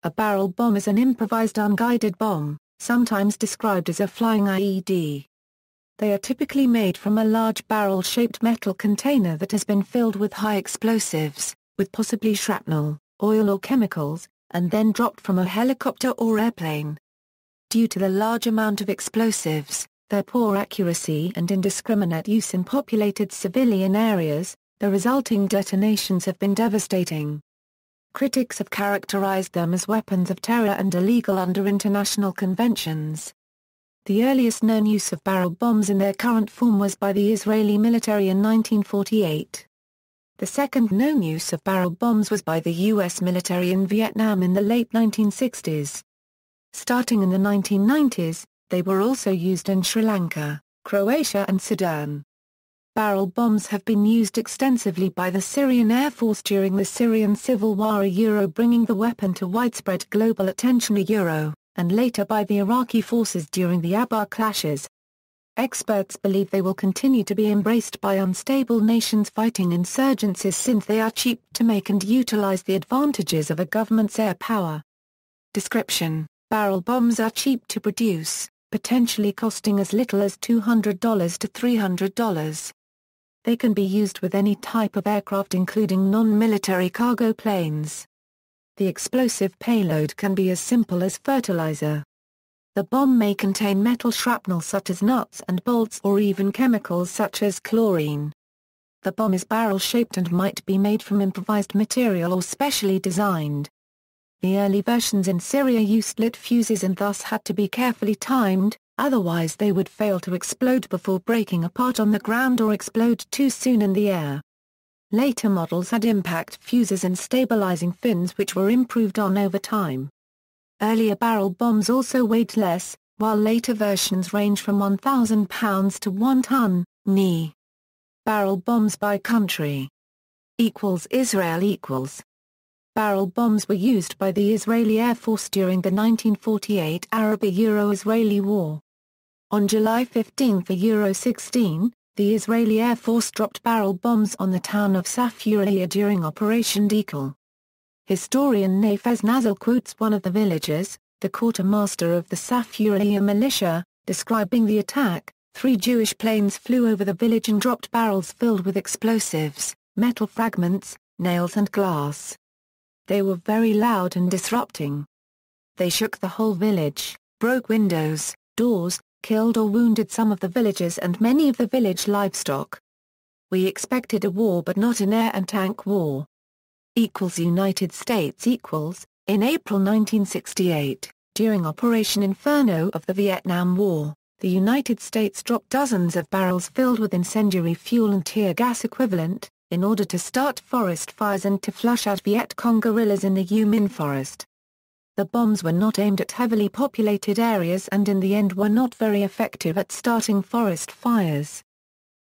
A barrel bomb is an improvised unguided bomb, sometimes described as a flying IED. They are typically made from a large barrel-shaped metal container that has been filled with high explosives, with possibly shrapnel, oil or chemicals, and then dropped from a helicopter or airplane. Due to the large amount of explosives, their poor accuracy and indiscriminate use in populated civilian areas, the resulting detonations have been devastating. Critics have characterized them as weapons of terror and illegal under international conventions. The earliest known use of barrel bombs in their current form was by the Israeli military in 1948. The second known use of barrel bombs was by the U.S. military in Vietnam in the late 1960s. Starting in the 1990s, they were also used in Sri Lanka, Croatia and Sudan. Barrel bombs have been used extensively by the Syrian Air Force during the Syrian Civil War, bringing the weapon to widespread global attention, and later by the Iraqi forces during the Anbar clashes. Experts believe they will continue to be embraced by unstable nations fighting insurgencies since they are cheap to make and utilize the advantages of a government's air power. Description: barrel bombs are cheap to produce, potentially costing as little as $200 to $300. They can be used with any type of aircraft including non-military cargo planes. The explosive payload can be as simple as fertilizer. The bomb may contain metal shrapnel such as nuts and bolts or even chemicals such as chlorine. The bomb is barrel-shaped and might be made from improvised material or specially designed. The early versions in Syria used lit fuses and thus had to be carefully timed, otherwise they would fail to explode before breaking apart on the ground or explode too soon in the air. Later models had impact fuses and stabilizing fins which were improved on over time. Earlier barrel bombs also weighed less, while later versions range from 1,000 pounds to 1 ton, ni. Barrel bombs by country. Israel. Barrel bombs were used by the Israeli Air Force during the 1948 Arab-Israeli War. On July 15 for 16, the Israeli Air Force dropped barrel bombs on the town of Safuriya during Operation Decal. Historian Nafez Nazal quotes one of the villagers, the quartermaster of the Safuriya militia, describing the attack: 3 Jewish planes flew over the village and dropped barrels filled with explosives, metal fragments, nails and glass. They were very loud and disrupting. They shook the whole village, broke windows, doors, killed or wounded some of the villagers and many of the village livestock. We expected a war but not an air and tank war. United States. In April 1968, during Operation Inferno of the Vietnam War, the United States dropped dozens of barrels filled with incendiary fuel and tear gas equivalent, in order to start forest fires and to flush out Viet Cong guerrillas in the U Minh forest. The bombs were not aimed at heavily populated areas and in the end were not very effective at starting forest fires.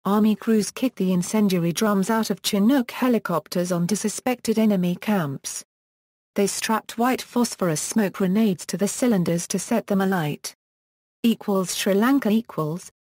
Army crews kicked the incendiary drums out of Chinook helicopters onto suspected enemy camps. They strapped white phosphorus smoke grenades to the cylinders to set them alight. Sri Lanka.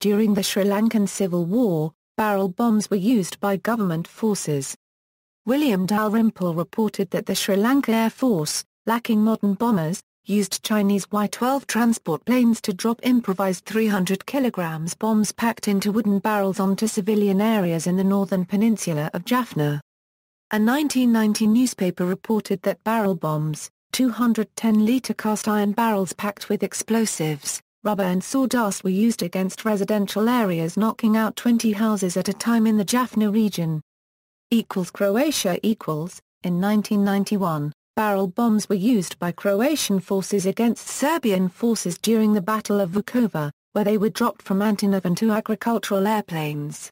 During the Sri Lankan Civil War, barrel bombs were used by government forces. William Dalrymple reported that the Sri Lanka Air Force, lacking modern bombers, used Chinese Y-12 transport planes to drop improvised 300 kg bombs packed into wooden barrels onto civilian areas in the northern peninsula of Jaffna. A 1990 newspaper reported that barrel bombs, 210-liter cast iron barrels packed with explosives, rubber and sawdust, were used against residential areas, knocking out 20 houses at a time in the Jaffna region. Croatia. In 1991, barrel bombs were used by Croatian forces against Serbian forces during the Battle of Vukovar, where they were dropped from Antonov and 2 agricultural airplanes.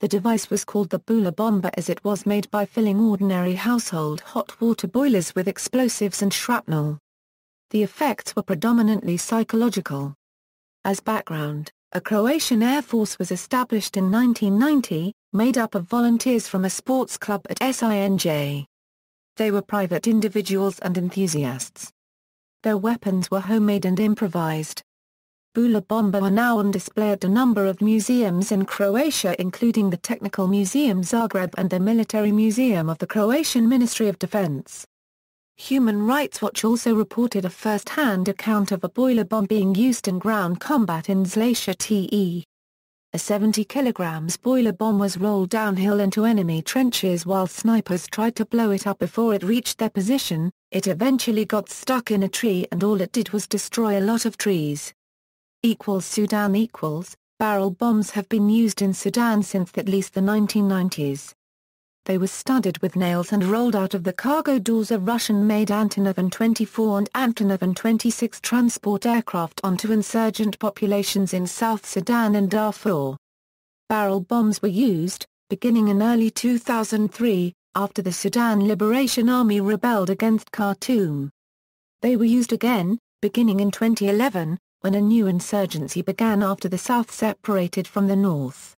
The device was called the Bula bomba as it was made by filling ordinary household hot water boilers with explosives and shrapnel. The effects were predominantly psychological. As background, a Croatian Air Force was established in 1990, made up of volunteers from a sports club at Sinj. They were private individuals and enthusiasts. Their weapons were homemade and improvised. Bula bomba are now on display at a number of museums in Croatia, including the Technical Museum Zagreb and the Military Museum of the Croatian Ministry of Defense. Human Rights Watch also reported a first-hand account of a boiler bomb being used in ground combat in Zlatia TE. A 70 kg boiler bomb was rolled downhill into enemy trenches while snipers tried to blow it up before it reached their position. It eventually got stuck in a tree and all it did was destroy a lot of trees. Sudan barrel bombs have been used in Sudan since at least the 1990s. They were studded with nails and rolled out of the cargo doors of Russian-made Antonov An-24 and Antonov An-26 transport aircraft onto insurgent populations in South Sudan and Darfur. Barrel bombs were used, beginning in early 2003, after the Sudan Liberation Army rebelled against Khartoum. They were used again, beginning in 2011, when a new insurgency began after the South separated from the North.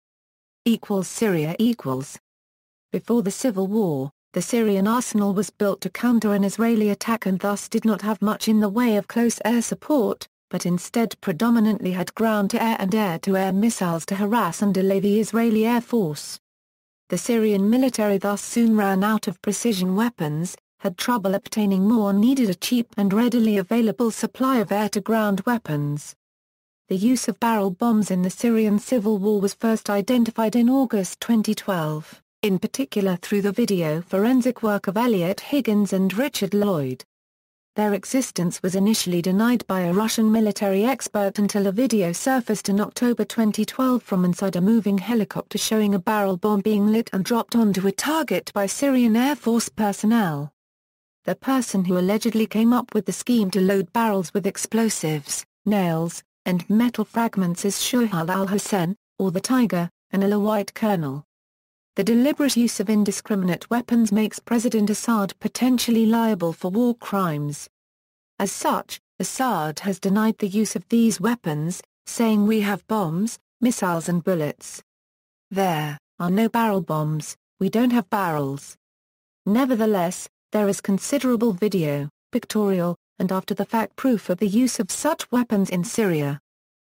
Syria Before the Civil War, the Syrian arsenal was built to counter an Israeli attack and thus did not have much in the way of close air support, but instead predominantly had ground-to-air and air-to-air missiles to harass and delay the Israeli Air Force. The Syrian military thus soon ran out of precision weapons, had trouble obtaining more and needed a cheap and readily available supply of air-to-ground weapons. The use of barrel bombs in the Syrian Civil War was first identified in August 2012. In particular through the video forensic work of Elliot Higgins and Richard Lloyd. Their existence was initially denied by a Russian military expert until a video surfaced in October 2012 from inside a moving helicopter showing a barrel bomb being lit and dropped onto a target by Syrian Air Force personnel. The person who allegedly came up with the scheme to load barrels with explosives, nails, and metal fragments is Shuhal al-Hussein, or the Tiger, an Alawite colonel. The deliberate use of indiscriminate weapons makes President Assad potentially liable for war crimes. As such, Assad has denied the use of these weapons, saying we have bombs, missiles and bullets. There are no barrel bombs, we don't have barrels. Nevertheless, there is considerable video, pictorial, and after-the-fact proof of the use of such weapons in Syria.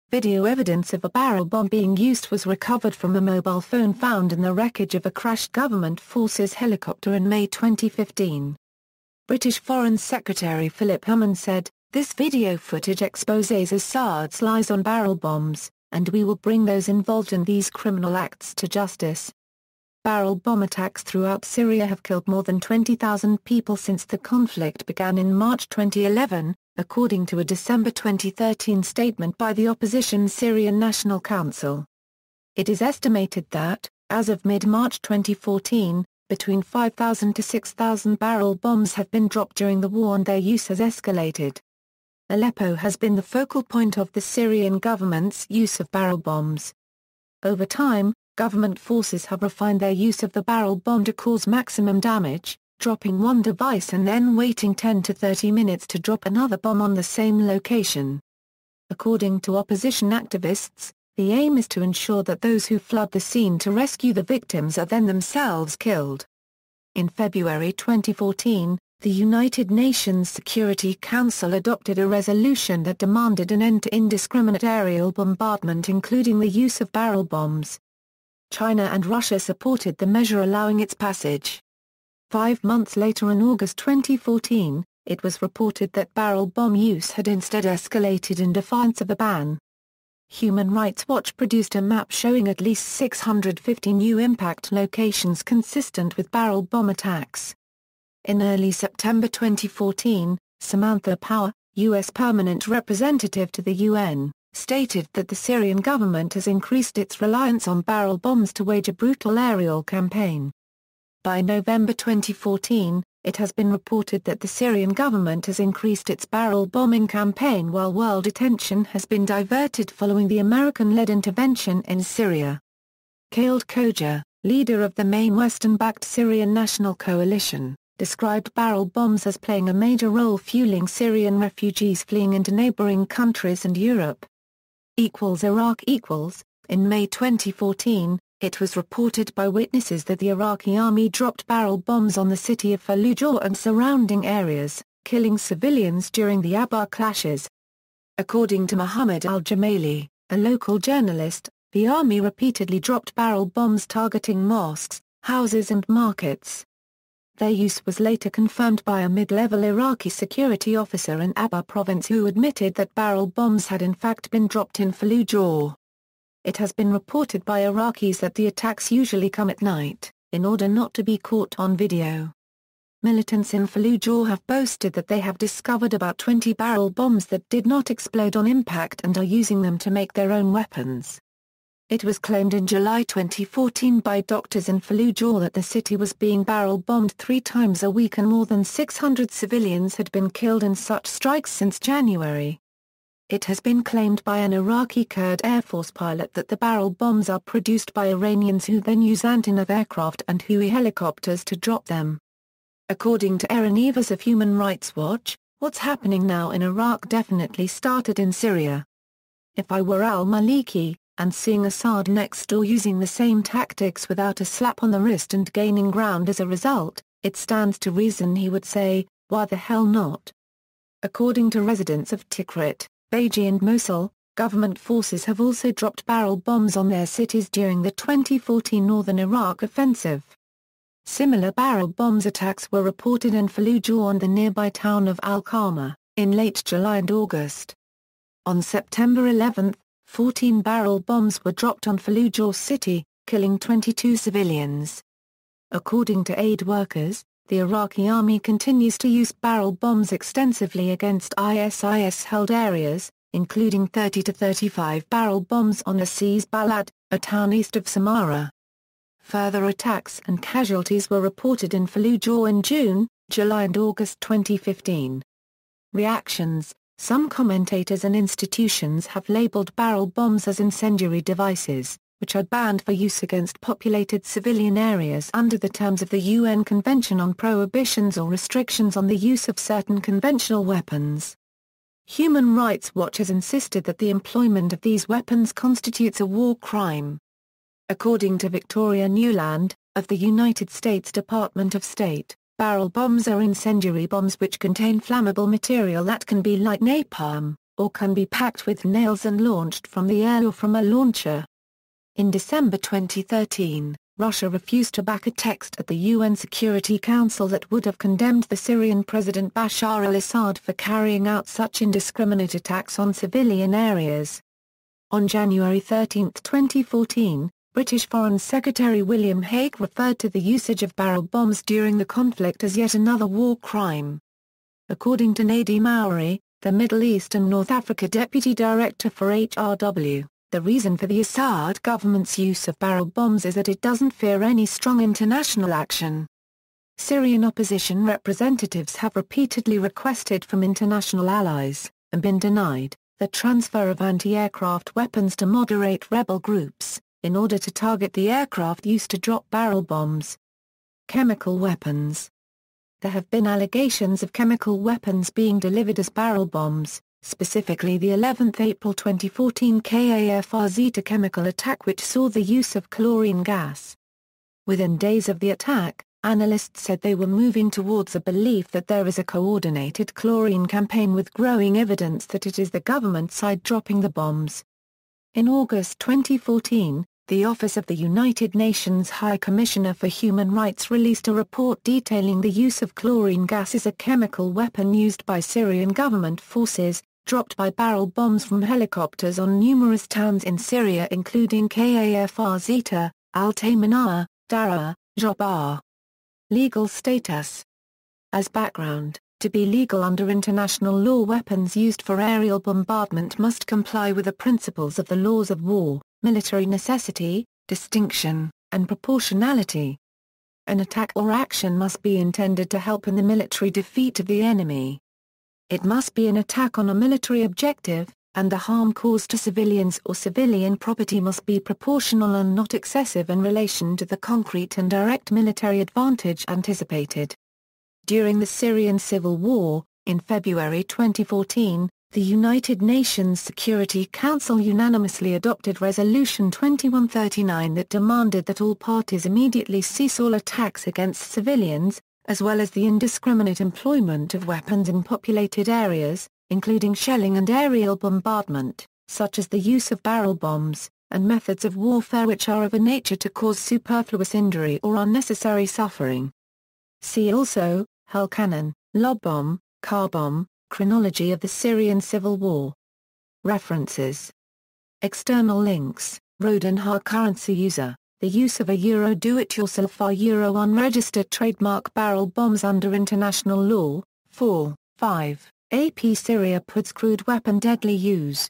Video evidence of a barrel bomb being used was recovered from a mobile phone found in the wreckage of a crashed government forces helicopter in May 2015. British Foreign Secretary Philip Hammond said, "This video footage exposes Assad's lies on barrel bombs, and we will bring those involved in these criminal acts to justice." Barrel bomb attacks throughout Syria have killed more than 20,000 people since the conflict began in March 2011, according to a December 2013 statement by the opposition Syrian National Council. It is estimated that, as of mid-March 2014, between 5,000 to 6,000 barrel bombs have been dropped during the war and their use has escalated. Aleppo has been the focal point of the Syrian government's use of barrel bombs. Over time, government forces have refined their use of the barrel bomb to cause maximum damage, dropping one device and then waiting 10 to 30 minutes to drop another bomb on the same location. According to opposition activists, the aim is to ensure that those who flood the scene to rescue the victims are then themselves killed. In February 2014, the United Nations Security Council adopted a resolution that demanded an end to indiscriminate aerial bombardment including the use of barrel bombs. China and Russia supported the measure allowing its passage. 5 months later in August 2014, it was reported that barrel bomb use had instead escalated in defiance of a ban. Human Rights Watch produced a map showing at least 650 new impact locations consistent with barrel bomb attacks. In early September 2014, Samantha Power, U.S. Permanent Representative to the UN, stated that the Syrian government has increased its reliance on barrel bombs to wage a brutal aerial campaign. By November 2014, it has been reported that the Syrian government has increased its barrel bombing campaign while world attention has been diverted following the American-led intervention in Syria. Khaled Khoja, leader of the main Western-backed Syrian National Coalition, described barrel bombs as playing a major role fueling Syrian refugees fleeing into neighboring countries and Europe. Iraq In May 2014, it was reported by witnesses that the Iraqi army dropped barrel bombs on the city of Fallujah and surrounding areas, killing civilians during the Anbar clashes. According to Muhammad al-Jamali, a local journalist, the army repeatedly dropped barrel bombs targeting mosques, houses and markets. Their use was later confirmed by a mid-level Iraqi security officer in Anbar province who admitted that barrel bombs had in fact been dropped in Fallujah. It has been reported by Iraqis that the attacks usually come at night, in order not to be caught on video. Militants in Fallujah have boasted that they have discovered about 20 barrel bombs that did not explode on impact and are using them to make their own weapons. It was claimed in July 2014 by doctors in Fallujah that the city was being barrel bombed 3 times a week and more than 600 civilians had been killed in such strikes since January. It has been claimed by an Iraqi Kurd Air Force pilot that the barrel bombs are produced by Iranians who then use Antonov aircraft and Huey helicopters to drop them. According to Erin Evers of Human Rights Watch, what's happening now in Iraq definitely started in Syria. If I were al-Maliki, and seeing Assad next door using the same tactics without a slap on the wrist and gaining ground as a result, it stands to reason he would say, why the hell not? According to residents of Tikrit, Baiji and Mosul, government forces have also dropped barrel bombs on their cities during the 2014 northern Iraq offensive. Similar barrel bombs attacks were reported in Fallujah and the nearby town of Al-Khama, in late July and August. On September 11, 14 barrel bombs were dropped on Fallujah city, killing 22 civilians. According to aid workers, the Iraqi army continues to use barrel bombs extensively against ISIS-held areas, including 30 to 35 barrel bombs on Aziz Balad, a town east of Samarra. Further attacks and casualties were reported in Fallujah in June, July and August 2015. Reactions. Some commentators and institutions have labeled barrel bombs as incendiary devices, which are banned for use against populated civilian areas under the terms of the UN Convention on Prohibitions or Restrictions on the Use of Certain Conventional Weapons. Human Rights Watch has insisted that the employment of these weapons constitutes a war crime. According to Victoria Newland, of the United States Department of State, barrel bombs are incendiary bombs which contain flammable material that can be like napalm, or can be packed with nails and launched from the air or from a launcher. In December 2013, Russia refused to back a text at the UN Security Council that would have condemned the Syrian President Bashar al-Assad for carrying out such indiscriminate attacks on civilian areas. On January 13, 2014, British Foreign Secretary William Hague referred to the usage of barrel bombs during the conflict as yet another war crime. According to Nadine Mowry, the Middle East and North Africa Deputy Director for HRW, the reason for the Assad government's use of barrel bombs is that it doesn't fear any strong international action. Syrian opposition representatives have repeatedly requested from international allies, and been denied, the transfer of anti-aircraft weapons to moderate rebel groups, in order to target the aircraft used to drop barrel bombs. Chemical weapons. There have been allegations of chemical weapons being delivered as barrel bombs, specifically the 11th April 2014 KAFR-Zeta chemical attack which saw the use of chlorine gas. Within days of the attack, analysts said they were moving towards a belief that there is a coordinated chlorine campaign with growing evidence that it is the government side dropping the bombs. In August 2014, the Office of the United Nations High Commissioner for Human Rights released a report detailing the use of chlorine gas as a chemical weapon used by Syrian government forces, dropped by barrel bombs from helicopters on numerous towns in Syria including Kafr-Zeta, Al-Taymana'a, Daraa, Jabaa. Legal status. As background, to be legal under international law, weapons used for aerial bombardment must comply with the principles of the laws of war, military necessity, distinction, and proportionality. An attack or action must be intended to help in the military defeat of the enemy. It must be an attack on a military objective, and the harm caused to civilians or civilian property must be proportional and not excessive in relation to the concrete and direct military advantage anticipated. During the Syrian Civil War, in February 2014, the United Nations Security Council unanimously adopted Resolution 2139 that demanded that all parties immediately cease all attacks against civilians, as well as the indiscriminate employment of weapons in populated areas, including shelling and aerial bombardment, such as the use of barrel bombs, and methods of warfare which are of a nature to cause superfluous injury or unnecessary suffering. See also, hull cannon, lob bomb, car bomb, chronology of the Syrian Civil War. References. External links, Rodenhar currency user, the use of a Euro do-it-yourself or Euro unregistered trademark barrel bombs under international law, 4, 5, AP Syria puts crude weapon deadly use.